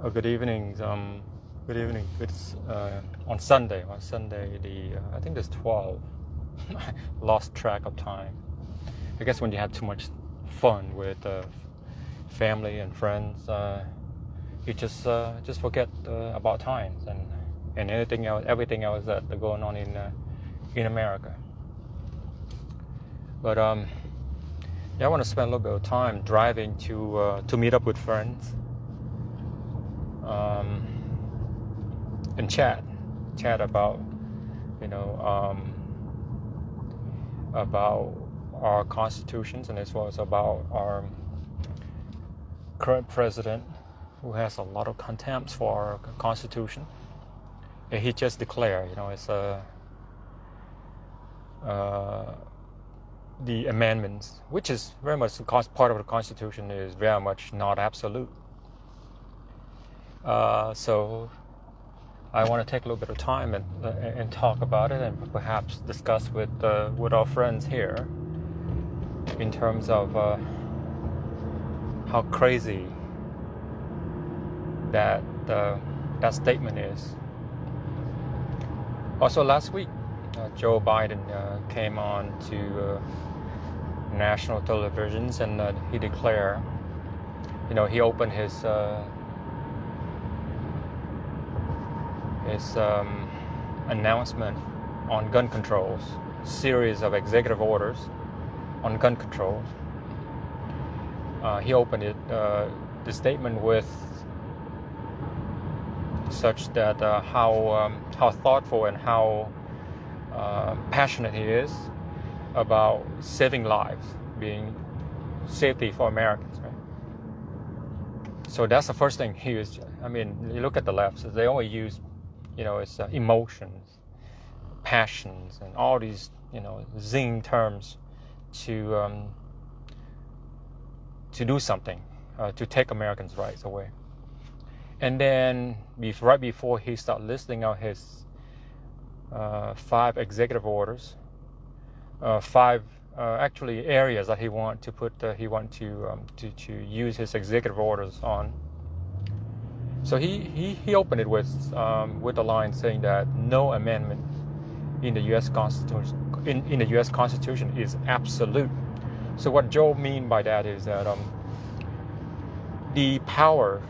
Good evening. Good evening. It's on Sunday. On Sunday, I think there's 12. I lost track of time. I guess when you have too much fun with family and friends, you just forget about times and anything else, everything else that's going on in America. But yeah, I want to spend a little bit of time driving to meet up with friends. And chat about about our constitutions, and as well as about our current president, who has a lot of contempt for our constitution. And he just declared, it's the amendments, which is very much part of the constitution, is very much not absolute. So I want to take a little bit of time and talk about it, and perhaps discuss with our friends here in terms of how crazy that statement is. Also, last week, Joe Biden came on to national televisions, and he declared, he opened his announcement on gun controls, series of executive orders on gun controls. He opened the statement with such that how thoughtful and how passionate he is about saving lives, being safety for Americans. Right? So that's the first thing he used. I mean, you look at the left; they only use, it's emotions, passions, and all these, zing terms to do something, to take Americans' rights away. And then right before he started listing out his 5 executive orders, 5 actually areas that he want to put, to use his executive orders on. So he opened it with the line saying that no amendment in the U.S. Constitution in the U.S. Constitution is absolute. So what Joe mean by that is that the power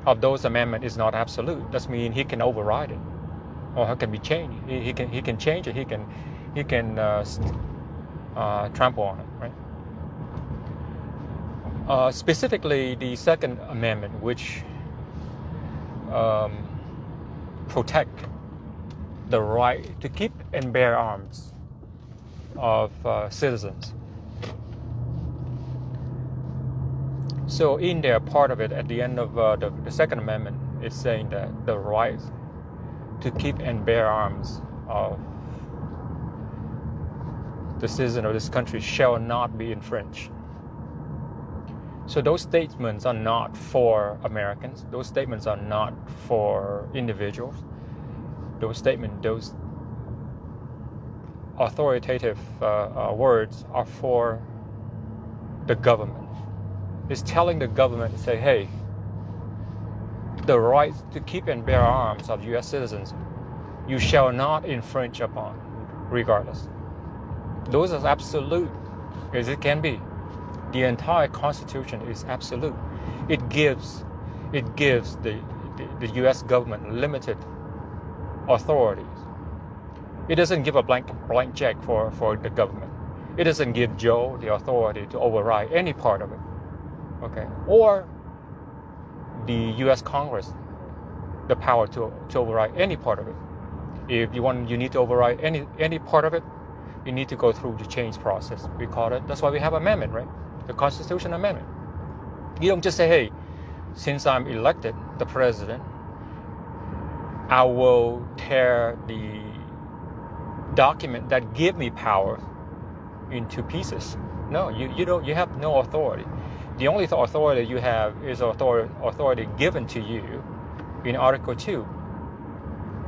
of those amendments is not absolute. That means he can override it, or it can be changed. He can change it. He can trample on it, right? Specifically, the Second Amendment, which protect the right to keep and bear arms of citizens. So in there, part of it, at the end of the Second Amendment, is saying that the right to keep and bear arms of the citizen of this country shall not be infringed. So those statements are not for Americans. Those statements are not for individuals. Those authoritative words are for the government. It's telling the government to say, hey, the right to keep and bear arms of U.S. citizens, you shall not infringe upon, regardless. Those are absolute as it can be. The entire Constitution is absolute. It gives the U.S. government limited authorities. It doesn't give a blank check for the government. It doesn't give Joe the authority to override any part of it, okay? Or the U.S. Congress the power to override any part of it. If you need to override any part of it, you need to go through the change process. We call it. That's why we have amendment, right? The Constitution Amendment. You don't just say, hey, since I'm elected the president, I will tear the document that give me power into pieces. No, you don't. You have no authority. The only authority you have is authority given to you in Article 2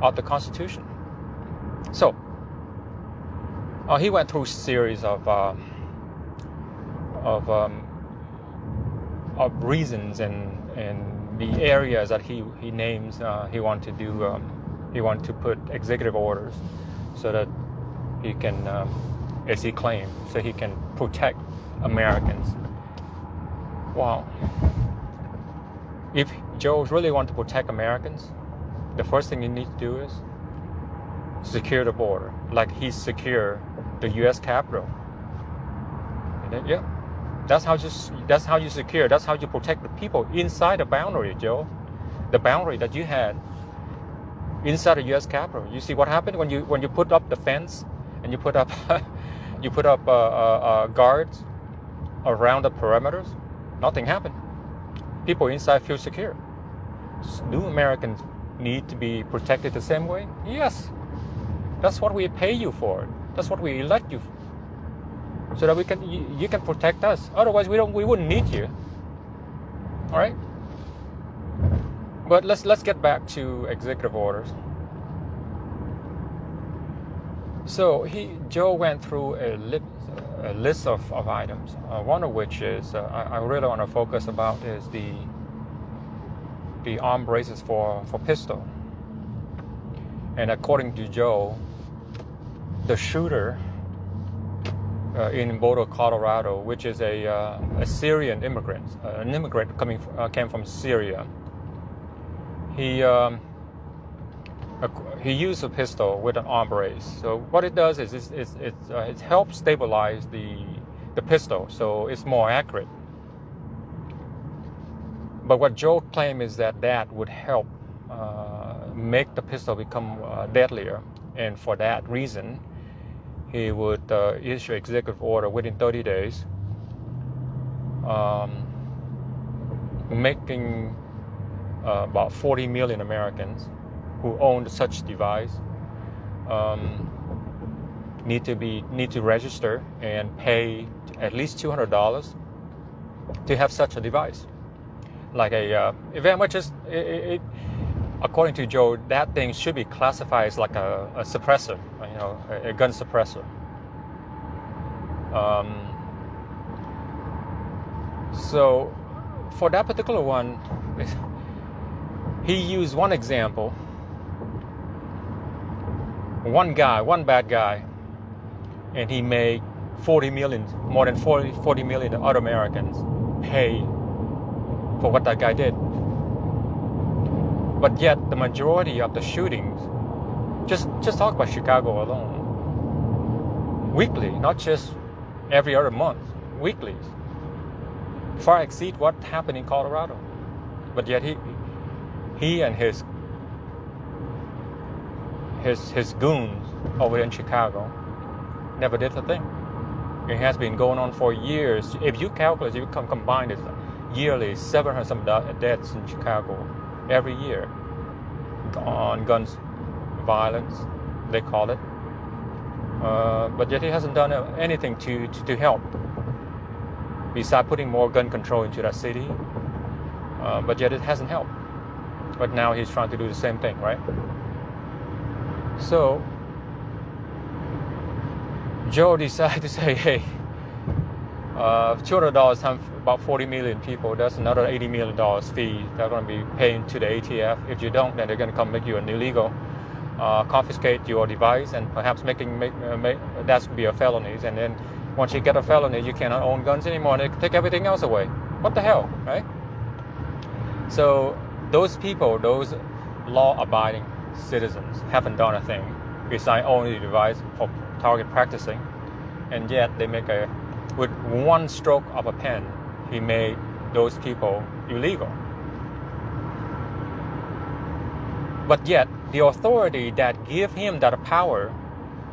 of the Constitution. So he went through a series of reasons and the areas that he names, he want to do. He want to put executive orders so that he can, as he claims, so he can protect Americans. Wow. If Joe really want to protect Americans, the first thing you need to do is secure the border, like he secure the U.S. Capitol. And then, yeah, that's how you secure. That's how you protect the people inside the boundary, Joe. The boundary that you had inside the U.S. Capitol. You see what happened when you put up the fence and you put up guards around the perimeters. Nothing happened. People inside feel secure. Do Americans need to be protected the same way? Yes. That's what we pay you for. That's what we elect you for. So that you can protect us. Otherwise, we wouldn't need you. All right. But let's get back to executive orders. So Joe went through a list of items. One of which is I really want to focus about is the arm braces for pistol. And according to Joe, the shooter in Boulder, Colorado, which is a Syrian immigrant, an immigrant came from Syria. He used a pistol with an arm brace. So what it does is it helps stabilize the pistol, so it's more accurate. But what Joe claimed is that would help make the pistol become deadlier, and for that reason, he would issue executive order within 30 days, making about 40 million Americans who own such device need to register and pay at least $200 to have such a device. Like very much according to Joe, that thing should be classified as like a suppressor, a gun suppressor. So for that particular one, he used one example. One bad guy, and he made more than 40 million other Americans pay for what that guy did. But yet the majority of the shootings, just talk about Chicago alone, weekly, not just every other month, weekly, far exceed what happened in Colorado. But yet he and his goons over in Chicago never did a thing. It has been going on for years. If you calculate, you can combine it, yearly 700 some deaths in Chicago every year on guns violence, they call it. But yet he hasn't done anything to help, besides putting more gun control into that city. But yet it hasn't helped. But now he's trying to do the same thing, right? So Joe decided to say, hey, $200 times about 40 million people, that's another $80 million fee they're going to be paying to the ATF. If you don't, then they're going to come make you an illegal, confiscate your device, and perhaps that's going to be a felony. And then once you get a felony, you cannot own guns anymore, and they take everything else away. What the hell, right? So those people, those law-abiding citizens, haven't done a thing besides owning the device for target practicing, and yet they with one stroke of a pen, he made those people illegal. But yet, the authority that give him that power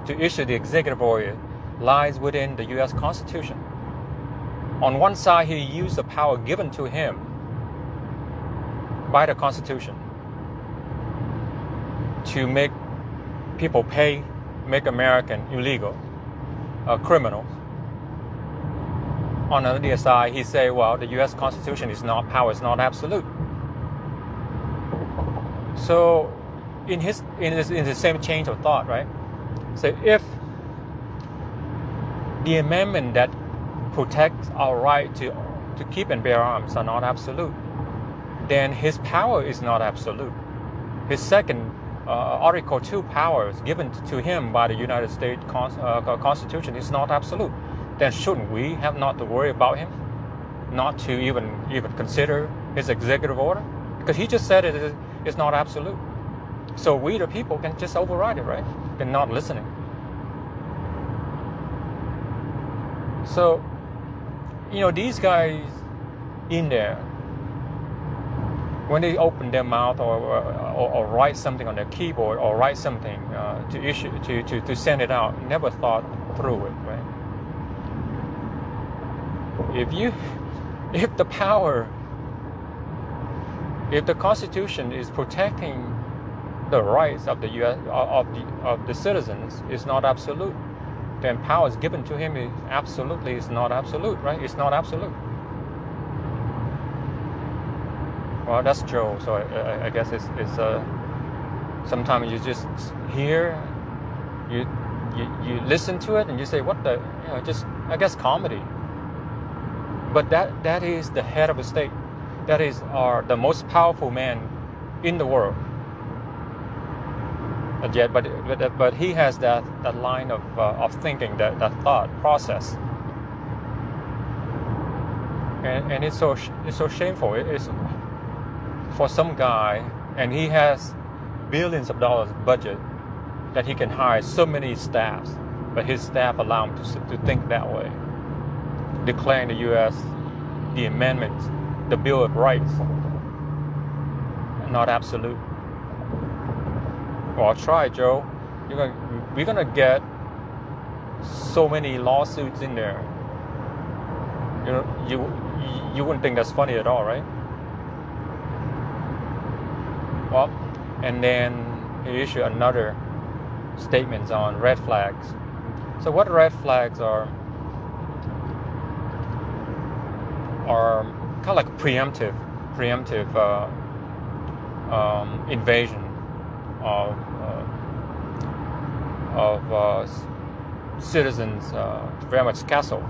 to issue the executive order lies within the U.S. Constitution. On one side, he used the power given to him by the Constitution to make people make American illegal, criminals. On the other side, he say, well, the U.S. Constitution is not absolute. So, in the same change of thought, right? So, if the amendment that protects our right to keep and bear arms are not absolute, then his power is not absolute. His second Article 2 powers given to him by the United States Constitution is not absolute. Then shouldn't we have not to worry about him? Not to even consider his executive order? Because he just said it's not absolute. So we the people can just override it, right? They're not listening. So, these guys in there, when they open their mouth or write something on their keyboard or write something to send it out, never thought through it, right? If the Constitution is protecting the rights of the U.S. of the citizens is not absolute, then powers given to him is not absolute, right? It's not absolute. Well, that's Joe. So I guess it's sometimes you just hear, you listen to it and you say, what the, just I guess comedy. But that is the head of a state. That is the most powerful man in the world. But he has that line of thinking, that thought process, and it's so shameful. It's for some guy, and he has billions of dollars budget that he can hire so many staffs, but his staff allow him to think that way, declaring the U.S. the amendments, the Bill of Rights, not absolute. Well, try, Joe. We're gonna get so many lawsuits in there. You wouldn't think that's funny at all, right? Well, and then he issued another statements on red flags. So what red flags are kind of like preemptive invasion of citizens' very much castle.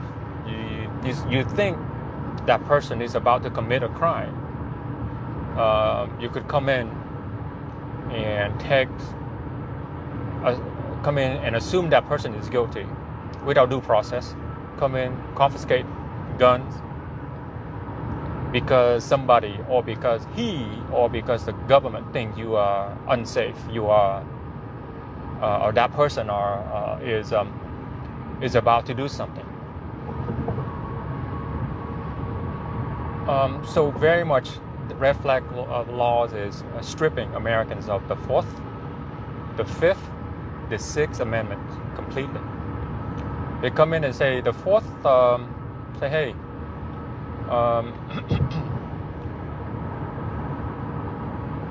You think that person is about to commit a crime. You could come in and come in and assume that person is guilty without due process. Come in, confiscate guns because somebody, or because the government thinks you are unsafe. You are, or that person is about to do something. So very much the red flag laws is stripping Americans of the Fourth, the Fifth, the Sixth Amendment completely. They come in and say the Fourth, say, hey,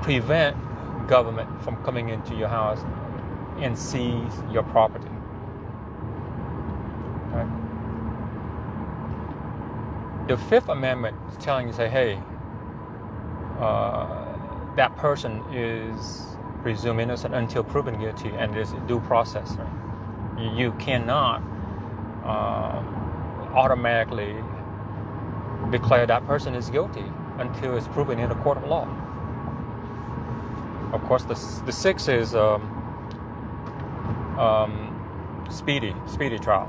prevent government from coming into your house and seize your property. Okay? The Fifth Amendment is telling you, say, hey, that person is presumed innocent until proven guilty, and there's a due process. Right? You cannot automatically declare that person is guilty until it's proven in a court of law. Of course, the sixth is speedy trial.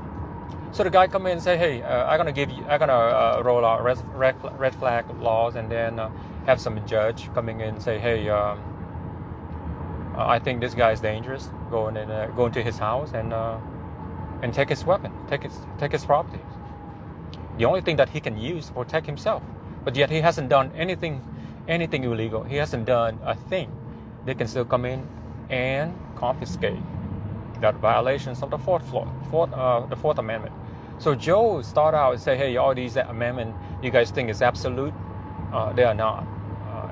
So the guy come in and say, hey, I'm gonna roll out red flag laws, and then have some judge coming in and say, hey, I think this guy is dangerous. Go into his house and take his weapon, take his property. The only thing that he can use to protect himself, but yet he hasn't done anything illegal. He hasn't done a thing. They can still come in and confiscate that violations of the Fourth Amendment. So Joe start out and say, hey, all these amendments you guys think is absolute, they are not.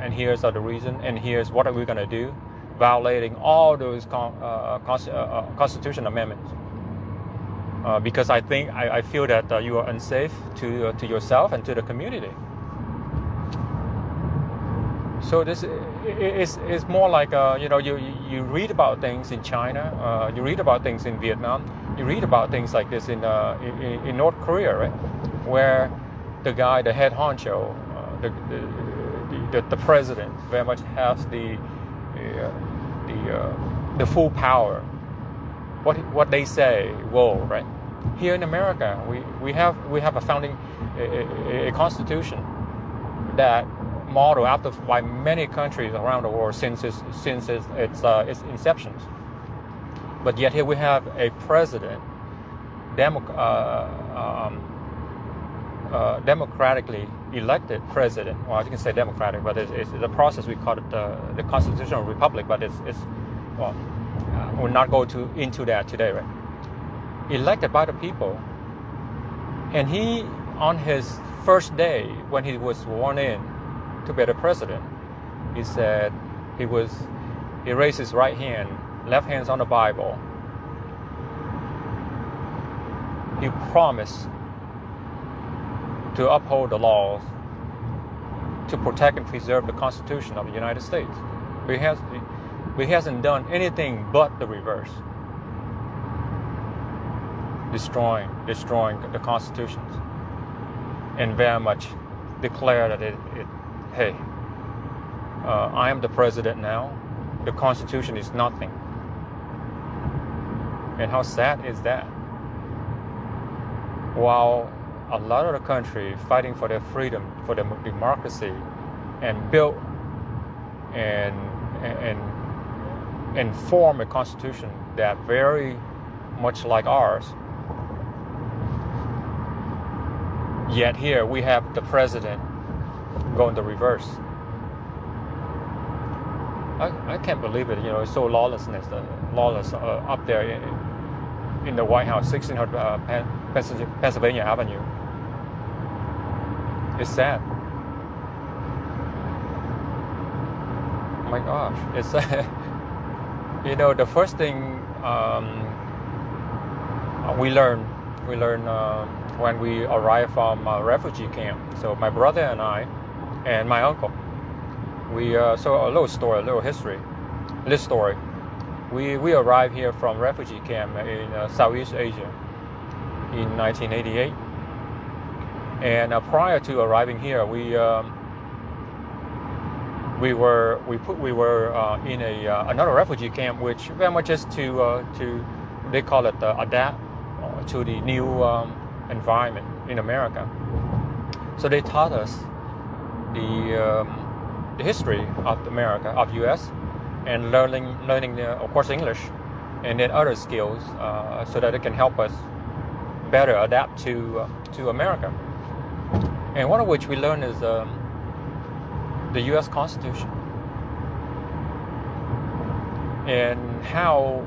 And here's the reason, and here's what are we going to do, violating all those Constitution amendments. Because I feel that you are unsafe to yourself and to the community. So this is more like you read about things in China, you read about things in Vietnam, you read about things like this in North Korea, right? Where the guy, the head honcho, the president very much has the full power. What they say will, right? Here in America, we have a founding a constitution that modeled after by many countries around the world since its inception. But yet here we have a president, democratically elected president. Well, you can say democratic, but it's the process we call it the constitutional republic. But well, we'll not go into that today, right? Elected by the people, and he, on his first day when he was sworn in to be the president, he said he raised his right hand, left hand's on the Bible. He promised to uphold the laws, to protect and preserve the Constitution of the United States. He hasn't done anything but the reverse, destroying the constitutions, and very much declare that hey, I am the president now. The Constitution is nothing. And how sad is that? While a lot of the country fighting for their freedom, for their democracy, and built and form a constitution that very much like ours. Yet here we have the president going the reverse. I can't believe it. It's so lawless up there in the White House, 1600 Pennsylvania Avenue. It's sad. Oh my gosh, it's the first thing we learned when we arrived from a refugee camp. So my brother and I, and my uncle, so a little history. This story. We arrived here from refugee camp in Southeast Asia in 1988, and prior to arriving here, we were in another refugee camp, which very much is to they call it adapt to the new environment in America. So they taught us the history of America, of U.S., and learning of course English, and then other skills, so that it can help us better adapt to America. And one of which we learned is the U.S. Constitution, and how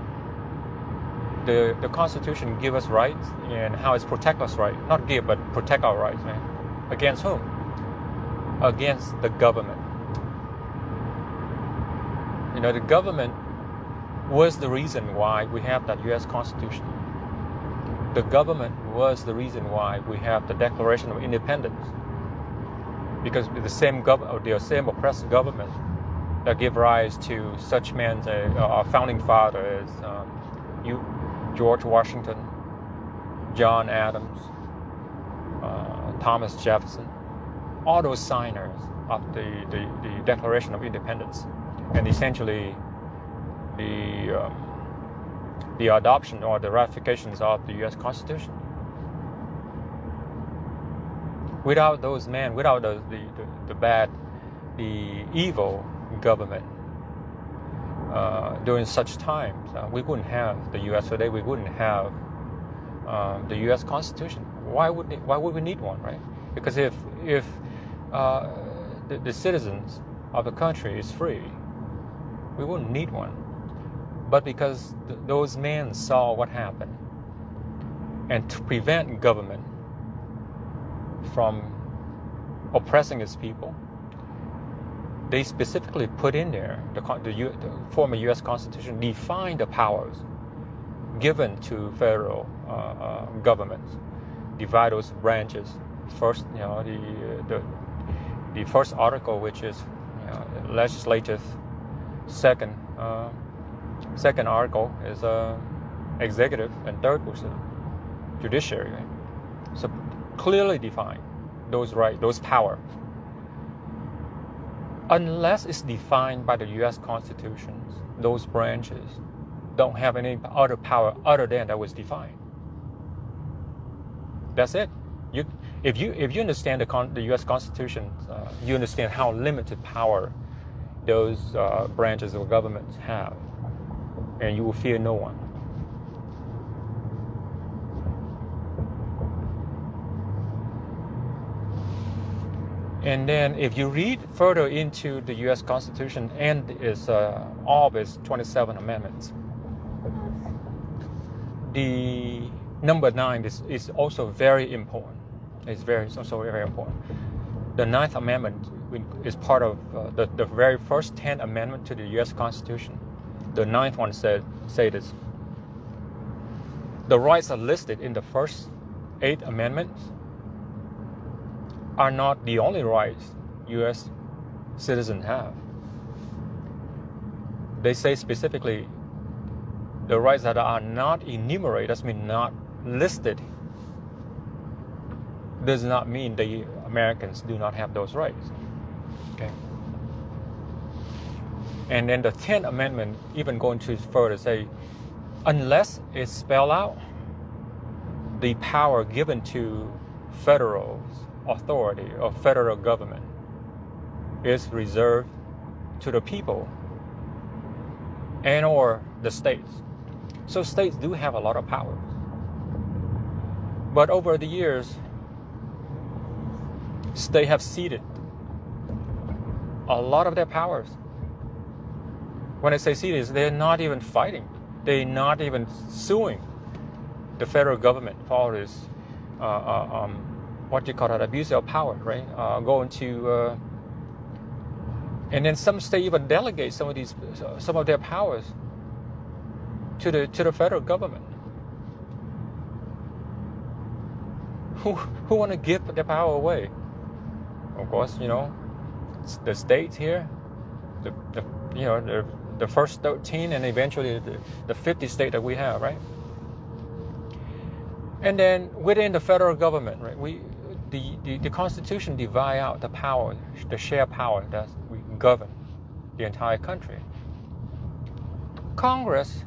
the Constitution give us rights, and how it's protect us right, not give but protect our rights, man. Against whom? Against the government. The government was the reason why we have that U.S. Constitution. The government was the reason why we have the Declaration of Independence, because the same oppressive government that gave rise to such men as our founding father as George Washington, John Adams, Thomas Jefferson, all those signers of the Declaration of Independence, and essentially the adoption or the ratifications of the U.S. Constitution. Without those men, without the evil government during such times, we wouldn't have the U.S. today. We wouldn't have the U.S. Constitution. Why would we need one, right? Because if the citizens of the country is free, we wouldn't need one. But because those men saw what happened, and to prevent government from oppressing its people, they specifically put in there the former U.S. Constitution defined the powers given to federal governments, divide those branches. First, the first article, which is legislative. Second article is executive, and third was judiciary. Right? So clearly define those rights, those power. unless it's defined by the U.S. Constitution, those branches don't have any other power other than that was defined. That's it. If you understand the U.S. Constitution, you understand how limited power those branches of government have, and you will fear no one. And then if you read further into the U.S. Constitution and all of its 27 amendments, the number 9 is also very important. It's also very important. The 9th Amendment is part of the very first 10 amendment to the U.S. Constitution. The 9th one say this: the rights are listed in the first 8 amendments are not the only rights U.S. citizens have. They say specifically the rights that are not enumerated, that means not listed, does not mean the Americans do not have those rights. Okay. And then the 10th Amendment even going to further say, unless it's spelled out, the power given to federal authority or federal government is reserved to the people and or the states. So states do have a lot of power. But over the years, they have ceded a lot of their powers. When I say ceded, they're not even fighting. They're not even suing the federal government for all this, what you call it, abuse of power, right? And then some state even delegate some of their powers to the federal government. Who want to give their power away? Of course, the states here, the first 13 and eventually the 50 state that we have, right? And then within the federal government, right, the Constitution divide out the power, the shared power that we govern the entire country. Congress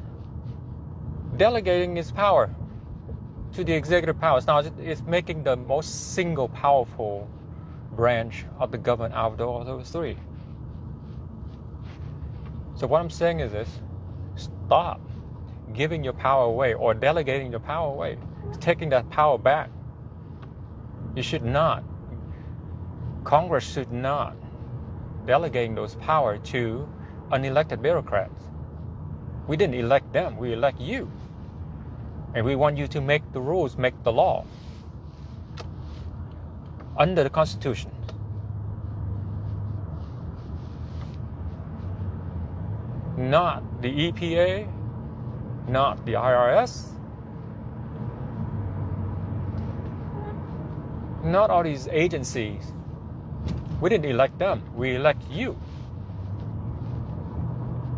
delegating its power to the executive powers. Now it's making the most single powerful branch of the government out of all those three. So what I'm saying is this: stop giving your power away or delegating your power away, taking that power back. You should not. Congress should not delegating those power to unelected bureaucrats. We didn't elect them, we elect you. And we want you to make the rules, make the law under the Constitution. Not the EPA, not the IRS, not all these agencies. We didn't elect them, we elect you.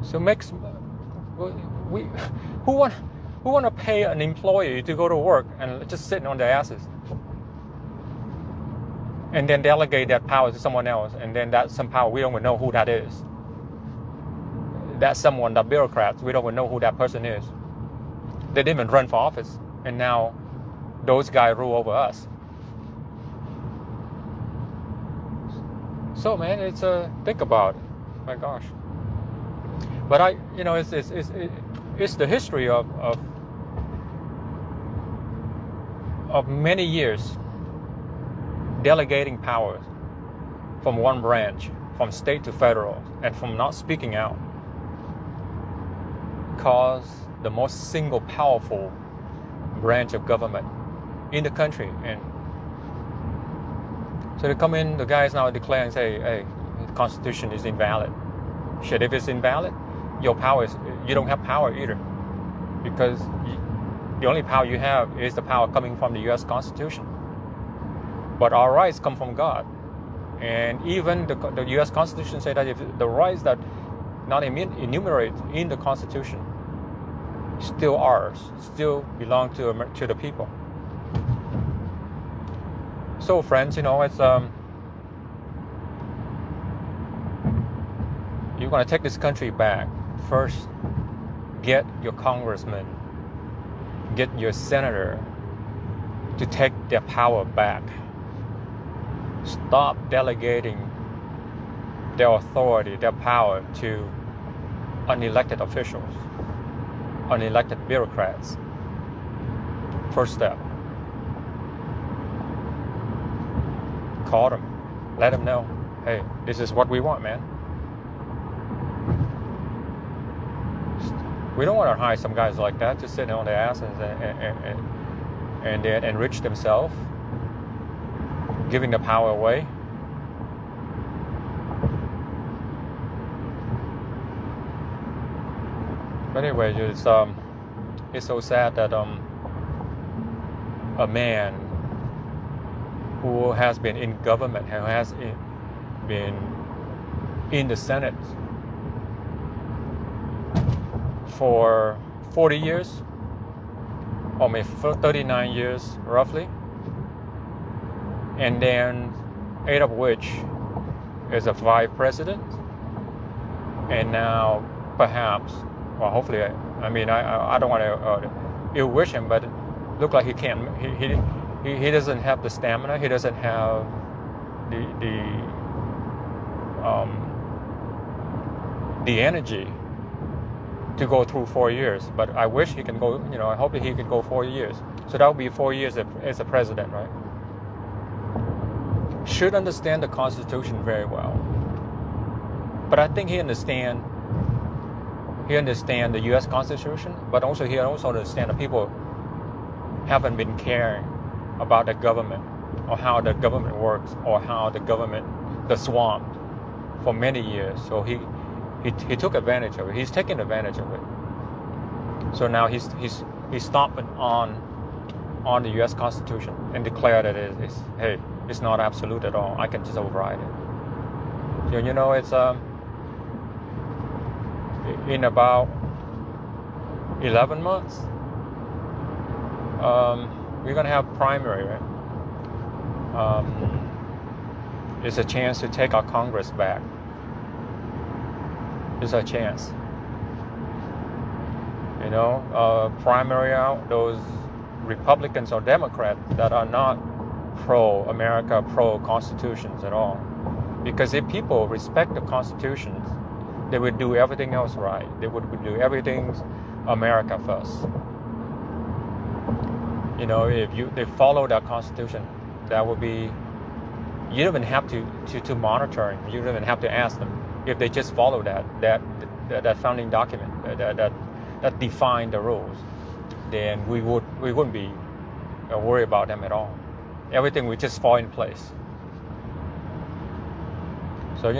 So who want to pay an employee to go to work and just sitting on their asses? And then delegate that power to someone else, and then that some power, we don't even know who that is. That someone, that bureaucrats, we don't even know who that person is. They didn't even run for office, and now those guys rule over us. So man, it's think about it. My gosh. But it's the history of many years delegating powers from one branch, from state to federal, and from not speaking out, caused the most single powerful branch of government in the country. And so they come in, the guys now declare and say, hey, the Constitution is invalid. Shit, if it's invalid, you don't have power either, because the only power you have is the power coming from the U.S. Constitution. But our rights come from God. And even the U.S. Constitution say that if the rights that not enumerated in the Constitution still ours, still belong to the people. So friends, it's you're going to take this country back, first get your congressman, get your senator to take their power back. Stop delegating their authority, their power to unelected officials, unelected bureaucrats. First step. Call them. Let them know, hey, this is what we want, man. We don't want to hire some guys like that just sitting on their asses and then enrich themselves, giving the power away. But anyway, it's so sad that a man who has been in government, who has been in the Senate for 40 years, or maybe 39 years roughly, and then 8 of which is a vice president, and now perhaps, well, hopefully, I don't want to ill wish him, but it looks like he can't. He doesn't have the stamina. He doesn't have the energy to go through 4 years. But I wish he can go. I hope that he can go 4 years. So that would be 4 years as a president, right? Should understand the Constitution very well. But I think he understands the U.S. Constitution, but also he also understands that people haven't been caring about the government or how the government works or how the swamp for many years. So he took advantage of it. He's taking advantage of it. So now he's stomping on the U.S. Constitution and declared that it's not absolute at all. I can just override it. So, it's in about 11 months, we're going to have primary, right? It's a chance to take our Congress back. It's a chance. Primary out those Republicans or Democrats that are not pro-America, pro-constitutions at all. Because if people respect the constitutions, they would do everything else right. They would do everything America first. If they follow that constitution, that would be, you don't even have to monitor them. You don't even have to ask them. If they just follow that founding document that defined the rules, then we wouldn't be worried about them at all. Everything would just fall in place. So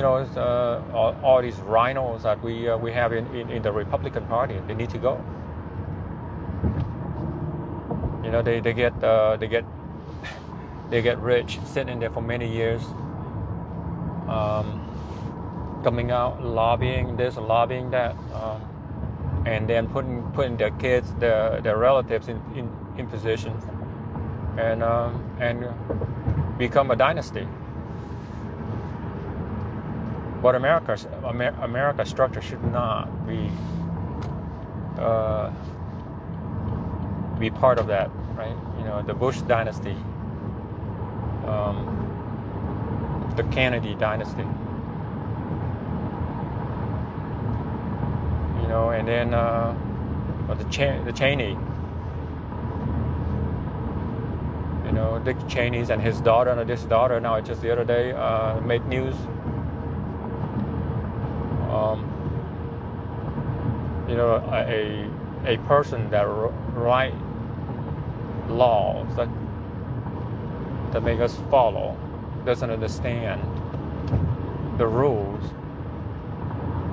all these rhinos that we have in the Republican Party, they need to go. They get rich, sitting there for many years, coming out lobbying this, lobbying that, and then putting their kids, their relatives in positions, and become a dynasty. But America's structure should not be part of that, right? The Bush dynasty, the Kennedy dynasty, and then the Cheney, Dick Cheney's and his daughter and this daughter. Now, just the other day, made news. A person that write laws that make us follow doesn't understand the rules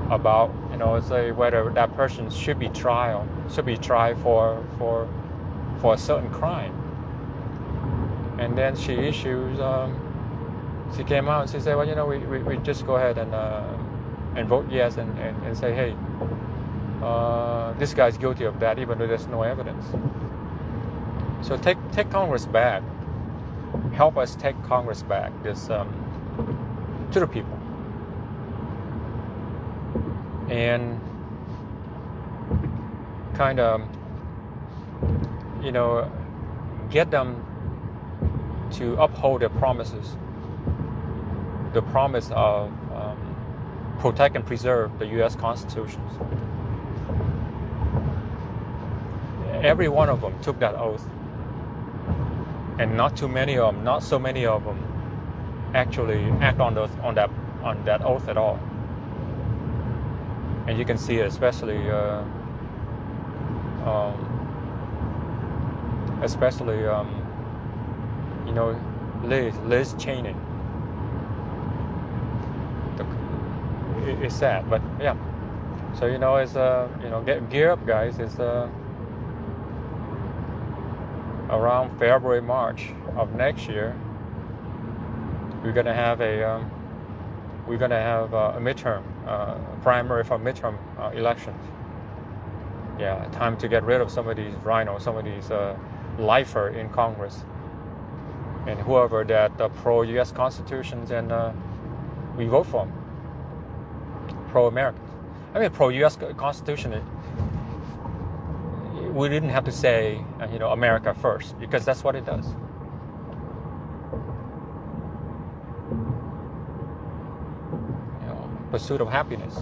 about say whether that person should be tried for a certain crime. And then she issues. She came out and she said, well, we just go ahead and vote yes and say, hey, this guy's guilty of that, even though there's no evidence. So take Congress back. Help us take Congress back to the people. and kind of, get them to uphold their promises. The promise of protect and preserve the U.S. Constitution. Every one of them took that oath, and not so many of them actually act on that oath at all. And you can see it especially Liz Cheney. It's sad, but yeah. So it's get gear up, guys. It's around February, March of next year. We're gonna have a midterm primary for midterm elections. Yeah, time to get rid of some of these rhinos, some of these lifer in Congress, and whoever that pro-U.S. Constitutions and we vote for them. Pro-American. I mean, pro-U.S. Constitution. We didn't have to say, America first, because that's what it does. Pursuit of happiness.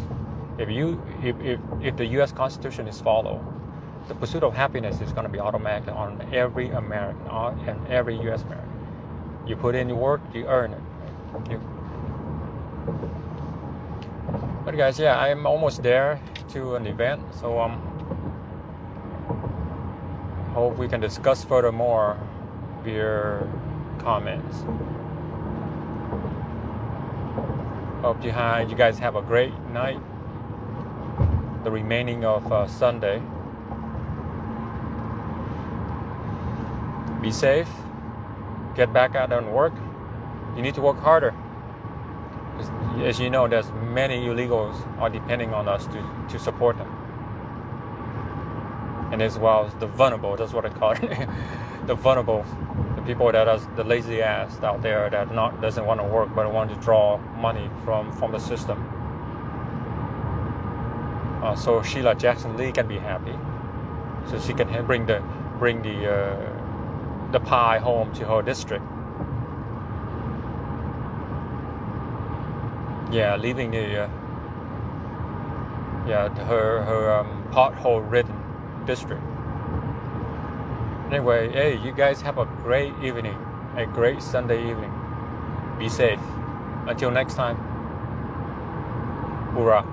If the U.S. Constitution is followed, the pursuit of happiness is going to be automatic on every American and every U.S. American. You put in your work, you earn it. But guys, yeah, I'm almost there to an event, so hope we can discuss furthermore via comments. Hope you guys have a great night, the remaining of Sunday. Be safe, get back out and work. You need to work harder. As you know, there's many illegals are depending on us to support them. And as well as the vulnerable, that's what I call it. The vulnerable, the people that are the lazy ass out there that doesn't want to work but want to draw money from the system. So Sheila Jackson Lee can be happy, so she can bring the pie home to her district. Yeah, leaving her pothole-ridden district. Anyway, hey, you guys have a great evening, a great Sunday evening. Be safe. Until next time. Hoorah.